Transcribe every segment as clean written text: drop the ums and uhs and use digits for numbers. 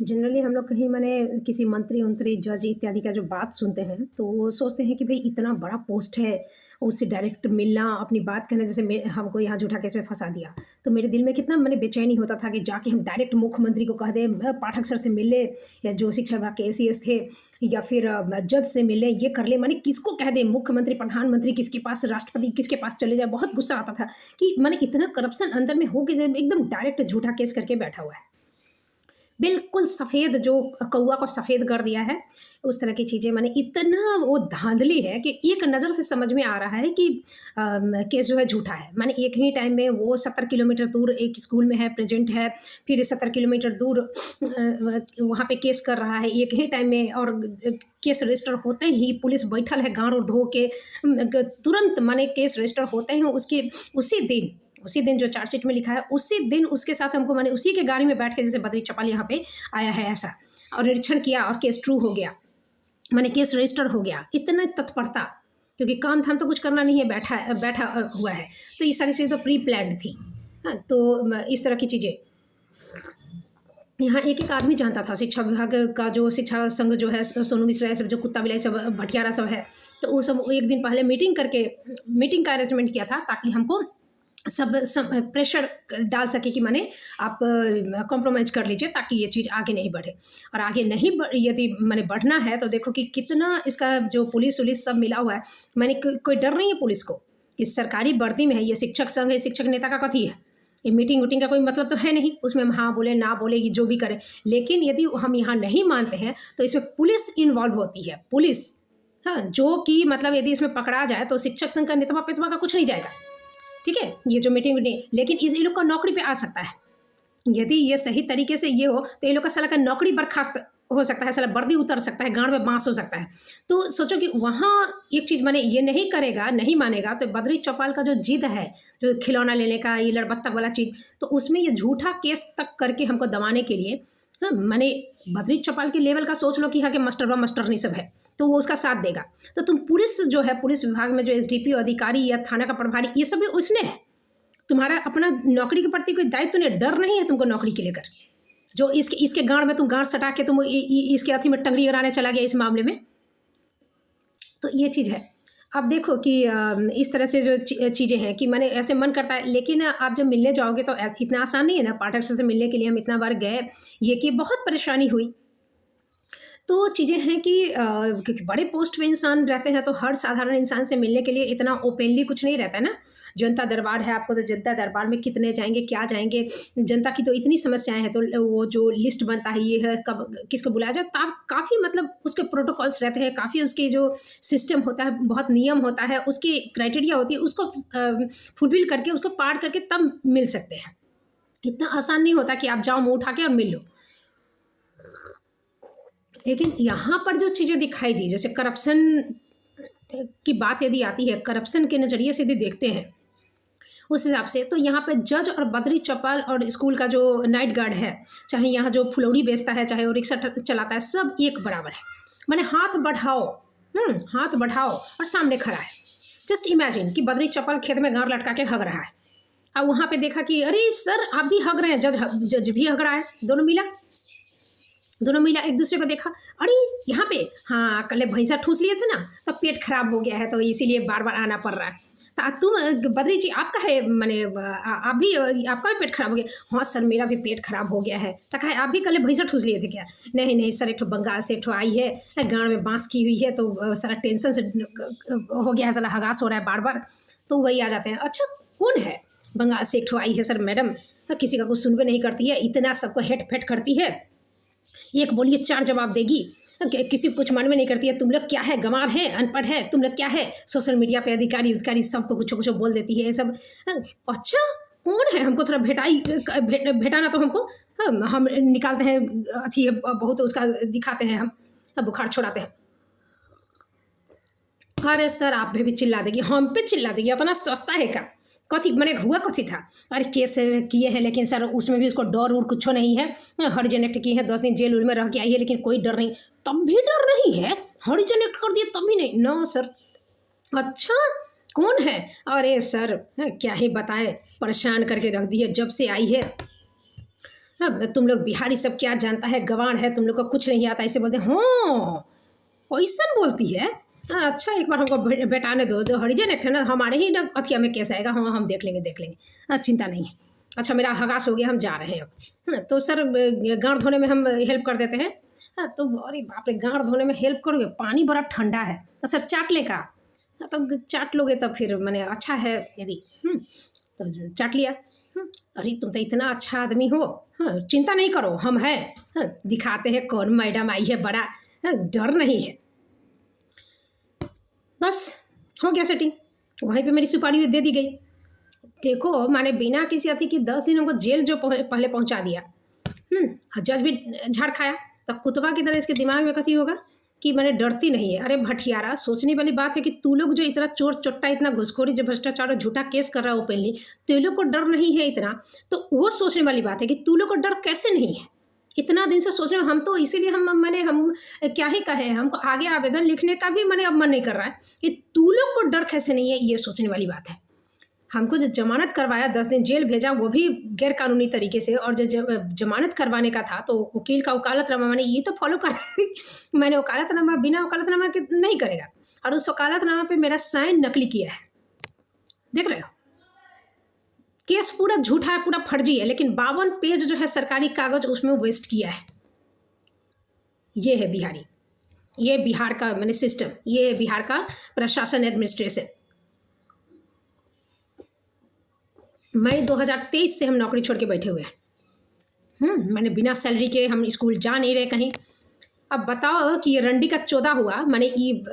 Generally हम लोग कहीं माने किसी मंत्री-वंत्री, जज इत्यादि का जो बात सुनते हैं, तो वो सोचते हैं कि भई इतना बड़ा पोस्ट है, उससे डायरेक्ट मिलना, अपनी बात कहना जैसे हमको यहाँ झूठा केस में फँसा दिया। तो मेरे दिल में कितना माने बेचैनी होता था कि जाके हम डायरेक्ट मुख्यमंत्री को कह दें, पाठक सर से मिल ले या जो शिक्षा विभाग के एसीएस थे या फिर जज से मिल लें, ये कर लें। माने किसको कह दें मुख्यमंत्री, प्रधानमंत्री किसके पास, राष्ट्रपति किसके पास चले जाएँ। बहुत गुस्सा आता था कि माने इतना करप्शन अंदर में हो के जब एकदम डायरेक्ट झूठा केस करके बैठा हुआ है। बिल्कुल सफ़ेद जो कौवा को सफ़ेद कर दिया है, उस तरह की चीज़ें माने इतना वो धाँधली है कि एक नज़र से समझ में आ रहा है कि केस जो है झूठा है। माने एक ही टाइम में वो 70 किलोमीटर दूर एक स्कूल में है, प्रेज़ेंट है, फिर 70 किलोमीटर दूर वहाँ पे केस कर रहा है एक ही टाइम में और केस रजिस्टर होते ही पुलिस बैठल है गाँड़-उड़ धो के तुरंत माने केस रजिस्टर होते हैं उसके उसी दिन जो चार्जशीट में लिखा है, उसी दिन उसके साथ हमको माने उसी के गाड़ी में बैठ के जैसे बद्री चौपाल यहाँ पे आया है ऐसा और निरीक्षण किया और केस ट्रू हो गया, माने केस रजिस्टर हो गया। इतना तत्परता क्योंकि काम-धाम तो कुछ करना नहीं है, बैठा हुआ है। तो ये सारी चीज़ें तो प्री प्लान्ड थी। हाँ, तो इस तरह की चीज़ें यहाँ एक-एक आदमी जानता था, शिक्षा विभाग का जो शिक्षा संघ जो है, सोनू मिश्रा ये सब जो कुत्ता बिलाई सब भटियारा सब है, तो वो सब एक दिन पहले मीटिंग का अरेंजमेंट किया था ताकि हमको सब प्रेशर डाल सके कि माने आप कॉम्प्रोमाइज़ कर लीजिए ताकि ये चीज़ आगे नहीं बढ़े और आगे नहीं यदि माने बढ़ना है तो देखो कि कितना इसका जो पुलिस-वुलिस सब मिला हुआ है। माने कोई डर नहीं है पुलिस को कि सरकारी वर्दी में है, ये शिक्षक संघ है, शिक्षक नेता का कथी है। ये मीटिंग-वूटिंग का कोई मतलब तो है नहीं, उसमें हम हाँ बोले, ना बोले, ये जो भी करें। लेकिन यदि हम यहाँ नहीं मानते हैं तो इसमें पुलिस इन्वॉल्व होती है, पुलिस। हाँ, जो कि मतलब यदि इसमें पकड़ा जाए तो शिक्षक संघ का नेतवा-पेतवा का कुछ नहीं जाएगा। ठीक है, ये जो मीटिंग लेकिन इस ये लोग का नौकरी पे आ सकता है। यदि ये सही तरीके से ये हो तो ये लोग का साला का नौकरी बर्खास्त हो सकता है, साला वर्दी उतर सकता है, गाँड में बाँस हो सकता है। तो सोचो कि वहाँ एक चीज़ माने ये नहीं करेगा, नहीं मानेगा तो बद्री चौपाल का जो जिद है, जो खिलौना लेने का ये लड़बत्तक वाला चीज़, तो उसमें ये झूठा केस तक करके हमको दबाने के लिए हाँ, माने बद्री चौपाल के लेवल का सोच लो कि यहाँ के मास्टरवा मास्टरनी सब है, तो वो उसका साथ देगा। तो तुम पुलिस जो है, पुलिस विभाग में जो एसडीपीओ अधिकारी या थाना का प्रभारी, ये सब भी उसने है। तुम्हारा अपना नौकरी के प्रति कोई दायित्व नहीं, डर नहीं है तुमको नौकरी के लेकर। जो इसके गाँड में तुम गाँठ सटा के तुम इसके अथी में टंगड़ी अड़ाने चला गया इस मामले में। तो ये चीज़ है। अब देखो कि इस तरह से जो चीज़ें हैं कि माने ऐसे मन करता है, लेकिन आप जब मिलने जाओगे तो इतना आसान नहीं है ना। पाठक सर से मिलने के लिए हम इतना बार गए, ये कि बहुत परेशानी हुई। तो चीज़ें हैं कि क्योंकि बड़े पोस्ट पे इंसान रहते हैं तो हर साधारण इंसान से मिलने के लिए इतना ओपनली कुछ नहीं रहता है ना। जनता दरबार है आपको, तो जनता दरबार में कितने जाएँगे, क्या जाएँगे, जनता की तो इतनी समस्याएँ हैं, तो वो जो लिस्ट बनता है ये है, कब किसको बुलाया जाए, ता काफ़ी मतलब उसके प्रोटोकॉल्स रहते हैं, काफ़ी उसके जो सिस्टम होता है, बहुत नियम होता है, उसकी क्राइटेरिया होती है, उसको फुलफ़िल करके, उसको पार करके तब मिल सकते हैं। इतना आसान नहीं होता कि आप जाओ मुँह उठा के और मिल लो। लेकिन यहाँ पर जो चीज़ें दिखाई दी, जैसे करप्शन की बात यदि आती है, करप्शन के नज़रिए से यदि देखते हैं, उस हिसाब से तो यहाँ पे जज और बद्री चौपाल और स्कूल का जो नाइट गार्ड है, चाहे यहाँ जो फुलौड़ी बेचता है, चाहे वो रिक्शा चलाता है, सब एक बराबर है। माने हाथ बढ़ाओ और सामने खड़ा है। जस्ट इमेजिन कि बद्री चौपाल खेत में गाँठ लटका के हग रहा है। अब वहाँ पे देखा कि अरे सर आप भी हग रहे हैं, जज भी हग रहा है, दोनों मिला एक दूसरे को देखा, अरे यहाँ पे हाँ कल भैंसा ठूस लिए थे ना, तो पेट खराब हो गया है, तो इसीलिए बार बार आना पड़ रहा है। तो तुम बद्री जी आपका है मैंने आप भी आपका भी पेट खराब हो गया। हाँ सर मेरा भी पेट खराब हो गया है। तो कहा आप भी कल भैंसा ठूस लिए थे क्या? नहीं नहीं सर, एक ठो बंगाल से एक ठो आई है, गाँड में बाँस की हुई है, तो सारा टेंशन से हो गया है, सारा हगास हो रहा है बार बार। तो वही आ जाते हैं, अच्छा कौन है? बंगाल से एक ठो आई है सर मैडम, किसी का कुछ सुनबे नहीं करती है, इतना सबको हेट फेट करती है, एक बोलिए चार जवाब देगी, किसी को कुछ मन में नहीं करती है। तुम लोग क्या है, गंवार है, अनपढ़ है, तुम लोग क्या है, सोशल मीडिया पे अधिकारी सबको कुछ कुछ बोल देती है ये सब। अच्छा कौन है, हमको थोड़ा भेटाना तो हमको, हम निकालते हैं अच्छी बहुत उसका दिखाते हैं, हम बुखार छोड़ाते हैं। अरे सर आप भी चिल्ला देगी, हम पे चिल्ला देगी, इतना सस्ता है क्या? कथी मैंने हुआ कथी था? अरे केस किए हैं, लेकिन सर उसमें भी उसको डर उर कुछ नहीं है, हरिजन एक्ट की है, 10 दिन जेल उल में रह के आई है, लेकिन कोई डर नहीं। तब भी डर नहीं है? हरिजन एक्ट कर दिए तब भी नहीं? No sir. अच्छा कौन है? अरे सर क्या ही बताएं, परेशान करके रख दिए जब से आई है। हाँ, तुम लोग बिहारी सब क्या जानता है, गंवार है, तुम लोग को कुछ नहीं आता, ऐसे बोलते हैं। हाँ, ऐसा बोलती है। अच्छा, एक बार हमको बैठाने दो हरिजन एक ना, हमारे ही ना अथिया में केस आएगा। हाँ, हम देख लेंगे। हाँ, चिंता नहीं है। अच्छा, मेरा हगास हो गया, हम जा रहे हैं अब। तो सर, गाँठ धोने में हम हेल्प कर देते हैं। हाँ, तो अरे बाप रे, गाँठ धोने में हेल्प करोगे? पानी बड़ा ठंडा है। तो सर चाट ले का? हाँ, तो चाट लोगे तब फिर मैंने अच्छा है यदि। तो चाट लिया। अरे तुम तो इतना अच्छा आदमी हो। हाँ, चिंता नहीं करो, हम हैं। हाँ, दिखाते हैं कौन मैडम आई है बड़ा। हाँ, डर नहीं है। बस हो गया सेटिंग। वहीं पे मेरी सुपारी दे दी गई। देखो, माने बिना किसी अति की 10 दिन हमको जेल जो पहले पहुंचा दिया। जज भी झाड़ खाया। तो कुतबा की तरह इसके दिमाग में कथी होगा कि मैंने डरती नहीं है। अरे भटियारा, सोचने वाली बात है कि तू लोग जो इतना चोर चोट्टा, इतना घुसखोरी, जो भ्रष्टाचार और झूठा केस कर रहा है ओपनली, तू लोग को डर नहीं है इतना। तो वो सोचने वाली बात है कि तू लोग को डर कैसे नहीं है। इतना दिन से सोच रहे हम तो, इसीलिए हम क्या ही कहे, हमको आगे आवेदन लिखने का भी मैंने अब मन नहीं कर रहा है कि तू लोग को डर कैसे नहीं है। ये सोचने वाली बात है। हमको जो जमानत करवाया, 10 दिन जेल भेजा, वो भी गैर कानूनी तरीके से। और जो जमानत करवाने का था तो वकील का वकालतनामा मैंने ये तो फॉलो कर मैंने वकालतनामा बिना वकालतनामा के नहीं करेगा। और उस वकालतनामा पे मेरा साइन नकली किया है। देख रहे हो, केस पूरा झूठा है, पूरा फर्जी है, लेकिन 52 पेज जो है सरकारी कागज उसमें वेस्ट किया है। ये है बिहारी, ये बिहार का मैंने सिस्टम, ये है बिहार का प्रशासन, एडमिनिस्ट्रेशन। मई 2023 से हम नौकरी छोड़ के बैठे हुए हैं। मैंने बिना सैलरी के हम स्कूल जा नहीं रहे कहीं। अब बताओ कि ये रंडी का 14 हुआ, मैंने ये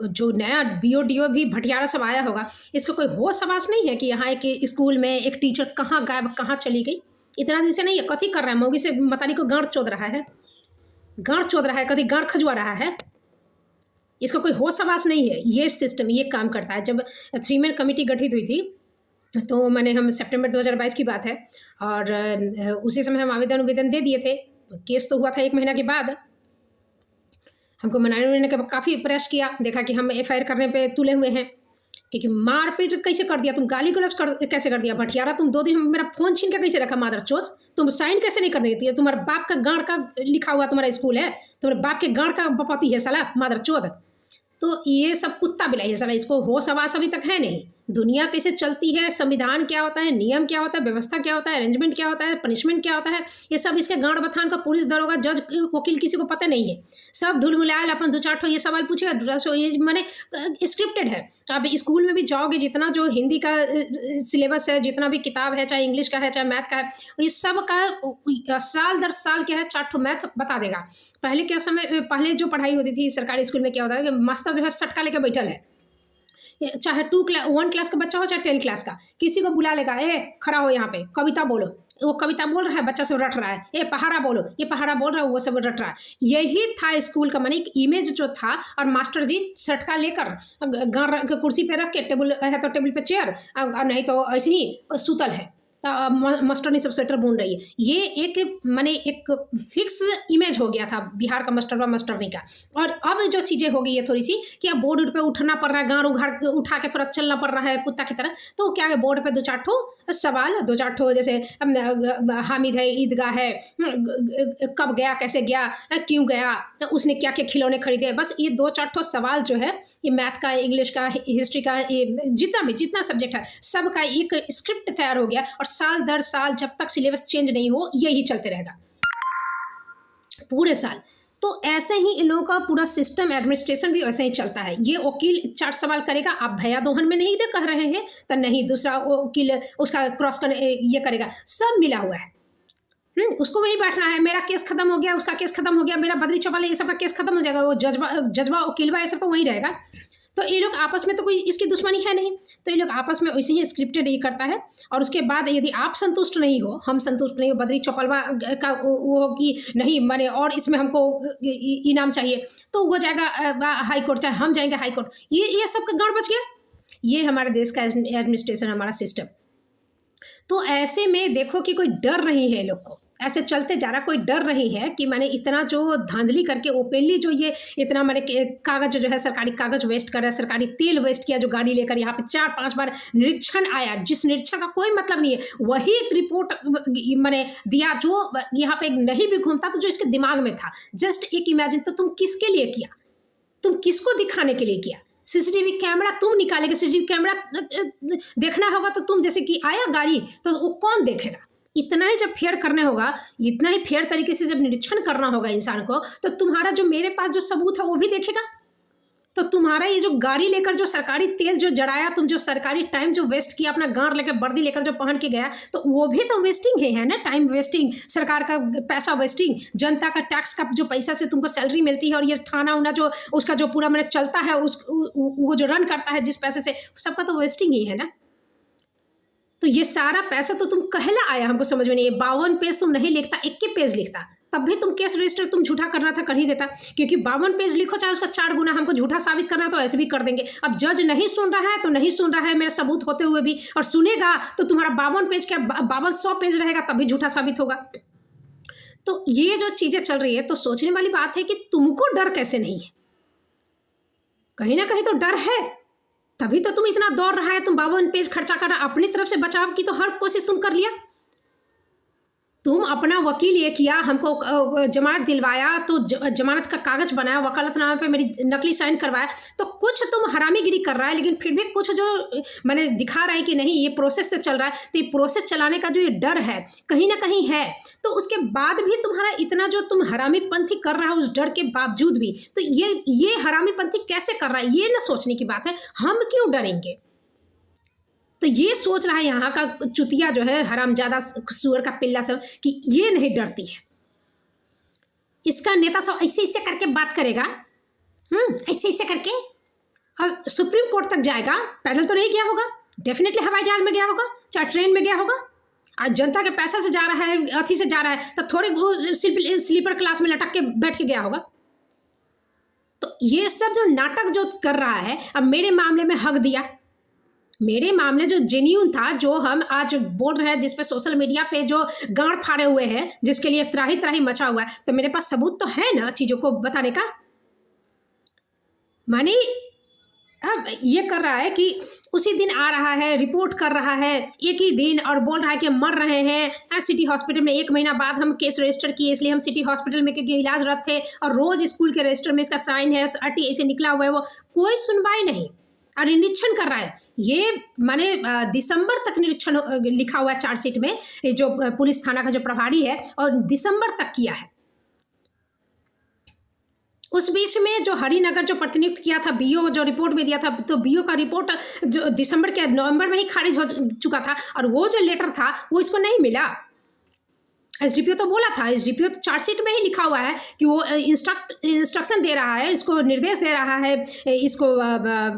जो नया BODO भी भटियारा सब आया होगा, इसका कोई होश आवास नहीं है कि यहाँ एक स्कूल में एक टीचर कहाँ गायब, कहाँ चली गई। इतना दिन से नहीं है, कथी कर रहा है, मौगी से मताली को गांठ चोद रहा है, कभी गांठ खजुआ रहा है। इसका कोई होश आवास नहीं है। ये सिस्टम ये काम करता है। जब 3 मैन कमेटी गठित हुई थी तो हम सितंबर 2022 की बात है, और उसी समय हम आवेदन दे दिए थे। केस तो हुआ था 1 महीना के बाद। हमको मनाने का काफ़ी प्रयास किया, देखा कि हम FIR करने पे तुले हुए हैं, क्योंकि मारपीट कैसे कर दिया, तुम गाली गलौज कैसे कर दिया भटियारा, तुम 2 दिन मेरा फ़ोन छीन के कैसे रखा मादरचोद, तुम साइन कैसे नहीं करने देती है, तुम्हारे बाप का गाँड का लिखा हुआ तुम्हारा स्कूल है, तुम्हारे बाप के गाँड का बपौती है साला मादरचोद। तो ये सब कुत्ता बिलाई है साला, इसको होश आवास अभी तक है नहीं। दुनिया कैसे चलती है, संविधान क्या होता है, नियम क्या होता है, व्यवस्था क्या होता है, अरेंजमेंट क्या होता है, पनिशमेंट क्या होता है, ये सब इसके गांड बथान का पुलिस दरोगा जज वकील किसी को पता नहीं है। सब ढुलमुलायल अपन 2-4 ये सवाल पूछेगा, 2 ये मैंने स्क्रिप्टेड है। अब स्कूल में भी जाओगे, जितना जो हिंदी का सिलेबस है, जितना भी किताब है, चाहे इंग्लिश का है चाहे मैथ का है, ये सब का साल दर साल क्या है 4 मैथ बता देगा। पहले जो पढ़ाई होती थी सरकारी स्कूल में क्या होता है कि मास्टर जो है सटका लेकर बैठल है, चाहे 1 क्लास का बच्चा हो चाहे 10 क्लास का, किसी को बुला लेगा, खड़ा हो यहाँ पे, कविता बोलो। वो कविता बोल रहा है, बच्चा सब रट रहा है, पहाड़ा बोलो, ये पहाड़ा बोल रहा है, वो सब रट रहा है। यही था स्कूल का माने एक इमेज जो था। और मास्टर जी सटका लेकर कुर्सी पे रख के, टेबल है तो टेबल पे चेयर, और नहीं तो ऐसे ही सुतल है, मास्टर ने सब स्वेटर बुन रही है। ये एक माने एक फिक्स इमेज हो गया था बिहार का मास्टर व मास्टरनी का। और अब जो चीज़ें हो गई है थोड़ी सी कि अब बोर्ड पे उठना पड़ रहा है, गाँव उघाड़ उठा के थोड़ा चलना पड़ रहा है कुत्ता की तरह। तो क्या है, बोर्ड पे 2-4 ठो सवाल, 2-4 ठो, जैसे हामिद है, ईदगाह है, कब गया, कैसे गया, क्यों गया, तो उसने क्या क्या खिलौने खरीदे, बस ये 2-4 ठो सवाल जो है, ये मैथ का, इंग्लिश का, हिस्ट्री का, ये जितना सब्जेक्ट है सबका एक स्क्रिप्ट तैयार हो गया। और साल दर साल जब तक सिलेबस चेंज नहीं हो यही चलते रहेगा पूरे साल। तो ऐसे ही इन लोगों का पूरा सिस्टम, एडमिनिस्ट्रेशन भी वैसे ही चलता है। ये वकील 4 सवाल करेगा, आप भैया दोहन में नहीं कह रहे हैं तो नहीं, दूसरा वकील उसका क्रॉस कर ये करेगा, सब मिला हुआ है। उसको वही बैठना है, मेरा केस खत्म हो गया, उसका केस खत्म हो गया, मेरा बद्री चौपाल ये सब का केस खत्म हो जाएगा, वो जजवा वकीलवा ये सब तो वही रहेगा। तो ये लोग आपस में तो कोई इसकी दुश्मनी है नहीं, तो ये लोग आपस में वैसे ही स्क्रिप्टेड ये करता है। और उसके बाद यदि आप संतुष्ट नहीं हो, हम संतुष्ट नहीं हो, बद्री चौपलवा का वो कि नहीं माने और इसमें हमको इनाम चाहिए, तो वो जाएगा हाई कोर्ट, चाहे हम जाएंगे हाई कोर्ट। ये सब का गड़ बच गया। ये हमारे देश का एडमिनिस्ट्रेशन, हमारा सिस्टम। तो ऐसे में देखो कि कोई डर नहीं है लोग को। ऐसे चलते जा रहा, कोई डर नहीं है कि मैंने इतना जो धांधली करके ओपनली जो ये इतना मैंने कागज जो है सरकारी कागज वेस्ट कर रहा है, सरकारी तेल वेस्ट किया, जो गाड़ी लेकर यहाँ पे 4-5 बार निरीक्षण आया, जिस निरीक्षण का कोई मतलब नहीं है, वही एक रिपोर्ट मैंने दिया जो यहाँ पे नहीं भी घूमता तो जो इसके दिमाग में था। जस्ट एक इमेजिन, तो तुम किसके लिए किया, तुम किसको दिखाने के लिए किया? सीसीटीवी कैमरा तुम निकालेंगे, सीसीटीवी कैमरा देखना होगा तो तुम जैसे कि आया गाड़ी तो वो कौन देखेगा? इतना ही जब फेयर करने होगा, इतना ही फेयर तरीके से जब निरीक्षण करना होगा इंसान को, तो तुम्हारा जो मेरे पास जो सबूत है वो भी देखेगा। तो तुम्हारा ये जो गाड़ी लेकर जो सरकारी तेल जो जड़ाया, तुम जो सरकारी टाइम जो वेस्ट किया, अपना गांड लेकर वर्दी लेकर जो पहन के गया, तो वो भी तो वेस्टिंग है ना, टाइम वेस्टिंग, सरकार का पैसा वेस्टिंग, जनता का टैक्स का जो पैसा से तुमको सैलरी मिलती है, और ये थाना उना जो उसका जो पूरा मैंने चलता है, वो जो रन करता है जिस पैसे से, सबका तो वेस्टिंग ही है ना। तो ये सारा पैसा तो तुम कहला आया, हमको समझ में नहीं। 52 पेज तुम नहीं लिखता, 21 पेज लिखता, तब भी तुम केस रजिस्टर तुम झूठा करना था कर ही देता, क्योंकि 52 पेज लिखो चाहे उसका 4 गुना, हमको झूठा साबित करना तो ऐसे भी कर देंगे। अब जज नहीं सुन रहा है तो नहीं सुन रहा है मेरा सबूत होते हुए भी, और सुनेगा तो तुम्हारा 52 पेज क्या 5200 पेज रहेगा, तब भी झूठा साबित होगा। तो ये जो चीजें चल रही है, तो सोचने वाली बात है कि तुमको डर कैसे नहीं है? कहीं ना कहीं तो डर है, तभी तो तुम इतना दौड़ रहा है, तुम 52 पेज खर्चा कर रहा, अपनी तरफ से बचाव की तो हर कोशिश तुम कर लिया। तुम अपना वकील ये किया, हमको जमानत दिलवाया, तो जमानत का कागज बनाया, वकालतनामे पे मेरी नकली साइन करवाया, तो कुछ तुम हरामीगिरी कर रहा है, लेकिन फिर भी कुछ जो मैंने दिखा रहा है कि नहीं ये प्रोसेस से चल रहा है, तो ये प्रोसेस चलाने का जो ये डर है कहीं ना कहीं है। तो उसके बाद भी तुम्हारा इतना जो तुम हरामीपंथी कर रहा है, उस डर के बावजूद भी, तो ये हरामीपंथी कैसे कर रहा है, ये ना सोचने की बात है। हम क्यों डरेंगे? तो ये सोच रहा है यहाँ का चुतिया जो है, हरामजादा सुअर का पिल्ला सब, कि ये नहीं डरती है। इसका नेता सब ऐसे ऐसे करके बात करेगा, ऐसे ऐसे करके, और सुप्रीम कोर्ट तक जाएगा। पैदल तो नहीं गया होगा, डेफिनेटली हवाई जहाज में गया होगा, चाहे ट्रेन में गया होगा। आज जनता के पैसा से जा रहा है, अथी से जा रहा है, तो थोड़े स्लीपर क्लास में लटक के बैठ के गया होगा। तो ये सब जो नाटक जो कर रहा है, अब मेरे मामले में हक दिया, मेरे मामले जो जेन्यून था, जो हम आज बोल रहे हैं, जिस पे सोशल मीडिया पे जो गांड फाड़े हुए हैं, जिसके लिए त्राही त्राही मचा हुआ है, तो मेरे पास सबूत तो है ना चीज़ों को बताने का। मानी अब ये कर रहा है कि उसी दिन आ रहा है, रिपोर्ट कर रहा है एक ही दिन, और बोल रहा है कि हम मर रहे हैं सिटी हॉस्पिटल में। 1 महीना बाद हम केस रजिस्टर किए, इसलिए हम सिटी हॉस्पिटल में क्योंकि इलाजरत थे, और रोज स्कूल के रजिस्टर में इसका साइन है, RTA से निकला हुआ है। वो कोई सुनवाई नहीं, और निरीक्षण कर रहा है। ये माने दिसंबर तक निरीक्षण लिखा हुआ है चार्जशीट में, जो पुलिस थाना का जो प्रभारी है, और दिसंबर तक किया है। उस बीच में जो हरिनगर जो प्रतिनियुक्त किया था, BO जो रिपोर्ट में दिया था, तो BO का रिपोर्ट जो नवंबर में ही खारिज हो चुका था, और वो जो लेटर था वो इसको नहीं मिला। SDPO तो बोला था, SDPO तो चार्जशीट में ही लिखा हुआ है कि वो इंस्ट्रक्शन दे रहा है, इसको निर्देश दे रहा है इसको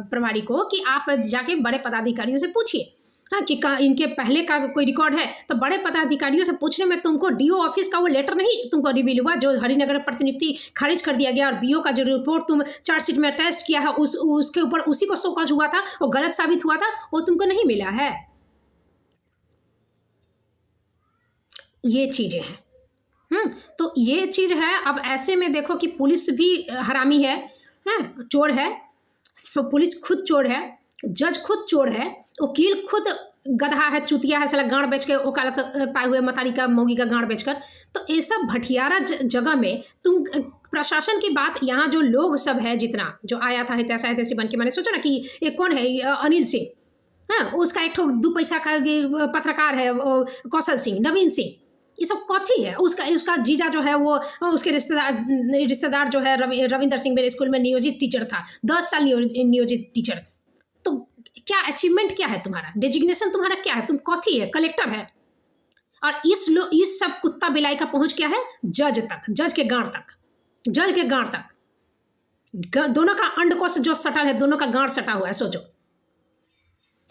प्रभारी को, कि आप जाके बड़े पदाधिकारियों से पूछिए, हाँ, कि इनके पहले का कोई रिकॉर्ड है। तो बड़े पदाधिकारियों से पूछने में तुमको DO ऑफिस का वो लेटर नहीं तुमको रिवील हुआ, जो हरिनगर प्रतिनियुक्ति खारिज कर दिया गया, और BO का जो रिपोर्ट तुम चार्जशीट में अटैच किया है, उसके ऊपर उसी को शोकॉज हुआ था, वो गलत साबित हुआ था, वो तुमको नहीं मिला है। ये चीज़ें हैं। तो ये चीज़ है। अब ऐसे में देखो कि पुलिस भी हरामी है, चोर है, तो पुलिस खुद चोर है, जज खुद चोर है, वकील खुद गधा है, चुतिया है, साला गांड बेच के वकालत पाए हुए, मतारी का मोगी का गांड बेचकर। तो ये सब भटियारा जगह में तुम प्रशासन की बात, यहाँ जो लोग सब है जितना जो आया था हितैषी हितैषी बन के, मैंने सोचा ना कि ये कौन है, अनिल सिंह, हाँ, उसका एक ठो 2 पैसा का पत्रकार है कौशल सिंह, नवीन सिंह, ये सब कथी है। उसका जीजा जो है वो उसके रिश्तेदार जो है रविंदर सिंह, मेरे स्कूल में नियोजित टीचर था, 10 साल नियोजित टीचर। तो क्या अचीवमेंट क्या है तुम्हारा, डेजिग्नेशन तुम्हारा क्या है, तुम कथी है, कलेक्टर है। और इस सब कुत्ता बिलाई का पहुंच क्या है, जज तक, जज के गांड तक, जज के गांड तक, दोनों का अंडकोश जो सटा है, दोनों का गांड सटा हुआ है। सोचो,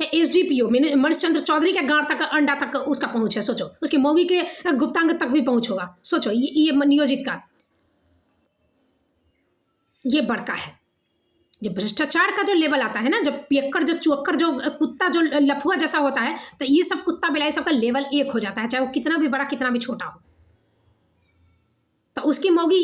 SDPO मनीष चंद्र चौधरी के गांड तक, अंडा तक उसका पहुंच है। सोचो, उसके मौगी के गुप्तांग तक भी पहुंच होगा। सोचो, ये नियोजित का ये बड़का है। जब भ्रष्टाचार का जो लेवल आता है ना, जब पियक्कर जो चुअक्कर जो कुत्ता जो लफुआ जैसा होता है, तो ये सब कुत्ता बिलाई सबका लेवल 1 हो जाता है, चाहे वो कितना भी बड़ा कितना भी छोटा हो। तो उसकी मौगी